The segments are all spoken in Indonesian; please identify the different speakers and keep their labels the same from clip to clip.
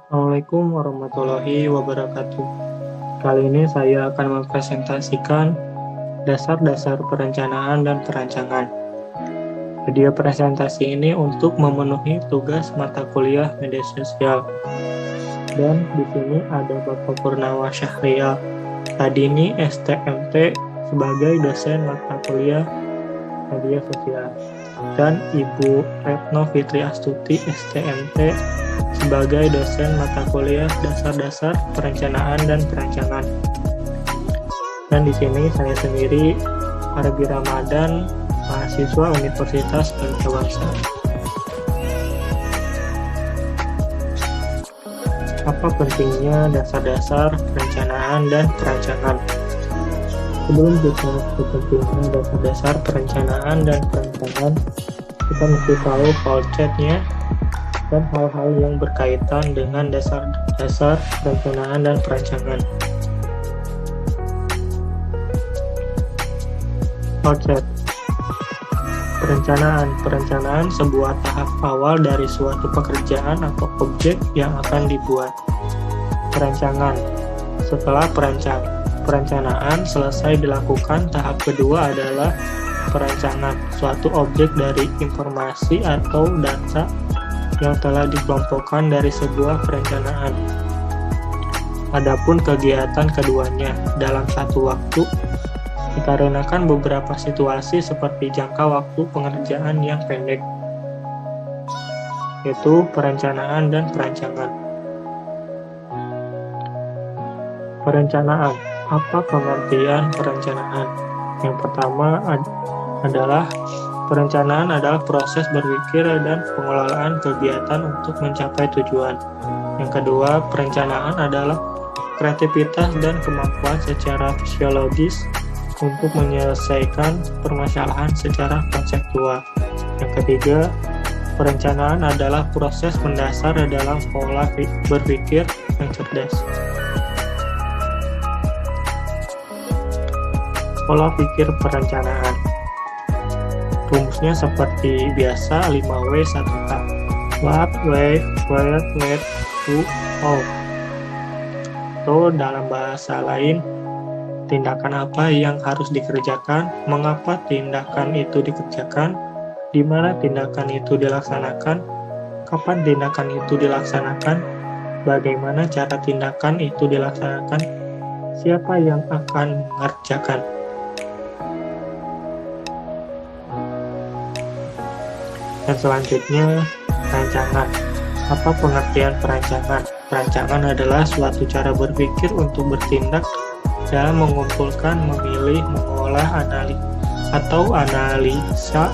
Speaker 1: Assalamualaikum warahmatullahi wabarakatuh. Kali ini saya akan mempresentasikan dasar-dasar perencanaan dan perancangan. Video presentasi ini untuk memenuhi tugas mata kuliah media sosial. Dan di sini ada Bapak Purnawa Syahrial Tadini STMT sebagai dosen mata kuliah media sosial, dan Ibu Retno Fitri Astuti STMT sebagai dosen mata kuliah dasar-dasar perencanaan dan perancangan. Dan di sini saya sendiri, Arbi Ramadan, mahasiswa Universitas Pelita Bangsa. Apa pentingnya dasar-dasar perencanaan dan perancangan? Sebelum kita masuk ke pentingnya dasar-dasar perencanaan dan perancangan, kita mesti tahu konsepnya dan hal-hal yang berkaitan dengan dasar-dasar perencanaan dan perancangan. Konsep perencanaan sebuah tahap awal dari suatu pekerjaan atau objek yang akan dibuat. Perancangan setelah perencanaan selesai dilakukan, tahap kedua adalah perancangan suatu objek dari informasi atau data yang telah dikelompokkan dari sebuah perencanaan. Adapun kegiatan keduanya dalam satu waktu dikarenakan beberapa situasi seperti jangka waktu pengerjaan yang pendek, yaitu perencanaan dan perancangan. Perencanaan. Apa pengertian perencanaan? Yang pertama adalah perencanaan adalah proses berpikir dan pengelolaan kegiatan untuk mencapai tujuan. Yang kedua, perencanaan adalah kreativitas dan kemampuan secara fisiologis untuk menyelesaikan permasalahan secara konseptual. Yang ketiga, perencanaan adalah proses mendasar dalam pola berpikir yang cerdas. Pola pikir perencanaan. Rumusnya seperti biasa 5W1H. What, where, when, who, how. Atau dalam bahasa lain, tindakan apa yang harus dikerjakan, mengapa tindakan itu dikerjakan, di mana tindakan itu dilaksanakan, kapan tindakan itu dilaksanakan, bagaimana cara tindakan itu dilaksanakan, siapa yang akan mengerjakan. Dan selanjutnya, perancangan. Apa pengertian perancangan? Perancangan adalah suatu cara berpikir untuk bertindak dalam mengumpulkan, memilih, mengolah, analisa,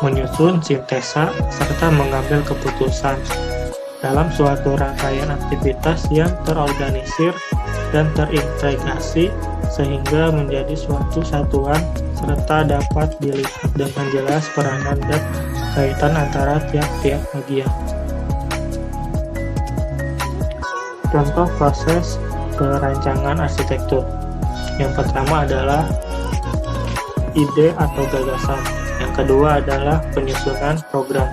Speaker 1: menyusun, sintesa, serta mengambil keputusan dalam suatu rangkaian aktivitas yang terorganisir dan terintegrasi sehingga menjadi suatu satuan serta dapat dilihat dengan jelas peranan dan kaitan antara tiap-tiap bagian. Contoh proses perancangan arsitektur. Yang pertama adalah ide atau gagasan. Yang kedua adalah penyusunan program.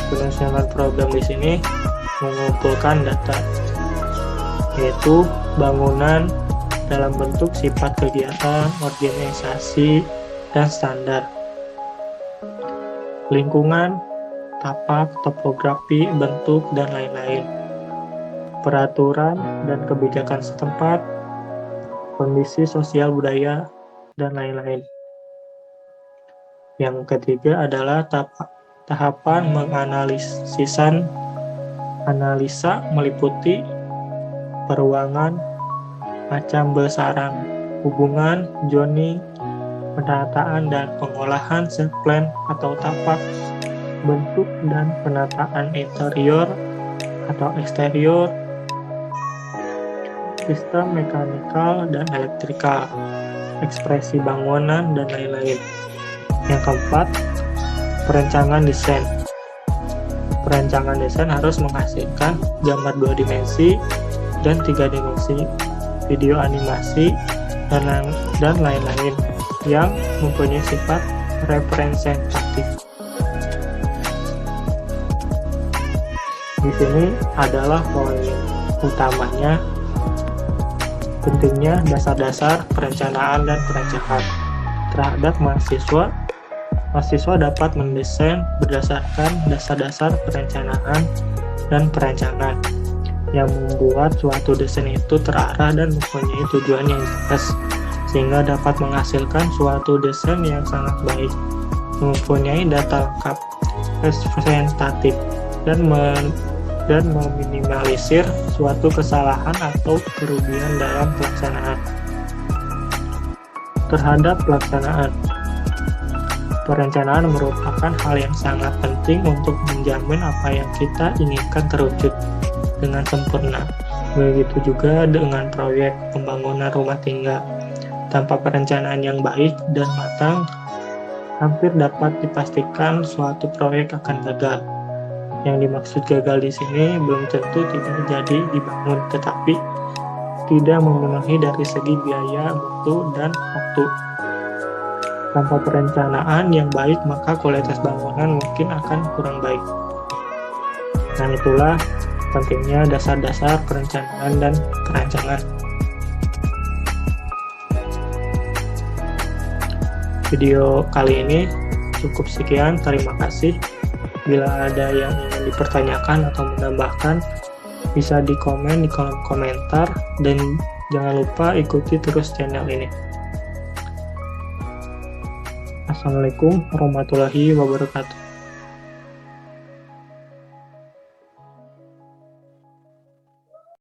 Speaker 1: Penyusunan program di sini mengumpulkan data, yaitu bangunan dalam bentuk sifat kegiatan, organisasi, dan standar. Lingkungan, tapak, topografi, bentuk, dan lain-lain. Peraturan dan kebijakan setempat, kondisi sosial budaya, dan lain-lain. Yang ketiga adalah tahapan analisa meliputi peruangan, macam besaran, hubungan, zoning, penataan dan pengolahan set plan atau tapak, bentuk dan penataan interior atau eksterior, sistem mekanikal dan elektrikal, ekspresi bangunan, dan lain-lain. Yang keempat, perencanaan desain. Perencanaan desain harus menghasilkan gambar 2 dimensi dan 3 dimensi, video animasi, dan lain-lain yang mempunyai sifat representatif. di sini adalah poin utamanya, pentingnya dasar-dasar perencanaan dan perancangan terhadap mahasiswa. Mahasiswa dapat mendesain berdasarkan dasar-dasar perencanaan dan perancangan yang membuat suatu desain itu terarah dan mempunyai tujuan yang jelas, sehingga dapat menghasilkan suatu desain yang sangat baik, mempunyai data lengkap, representatif, dan meminimalisir suatu kesalahan atau kerugian dalam pelaksanaan. Terhadap pelaksanaan, perencanaan merupakan hal yang sangat penting untuk menjamin apa yang kita inginkan terwujud dengan sempurna. Begitu juga dengan proyek pembangunan rumah tinggal. Tanpa perencanaan yang baik dan matang, hampir dapat dipastikan suatu proyek akan gagal. Yang dimaksud gagal di sini belum tentu tidak jadi dibangun, tetapi tidak memenuhi dari segi biaya, mutu, dan waktu. Tanpa perencanaan yang baik, maka kualitas bangunan mungkin akan kurang baik. Nah, itulah pentingnya dasar-dasar perencanaan dan perancangan. Video kali ini cukup sekian, terima kasih. Bila ada yang ingin dipertanyakan atau menambahkan, bisa di komen di kolom komentar, dan jangan lupa ikuti terus channel ini. Assalamualaikum warahmatullahi wabarakatuh.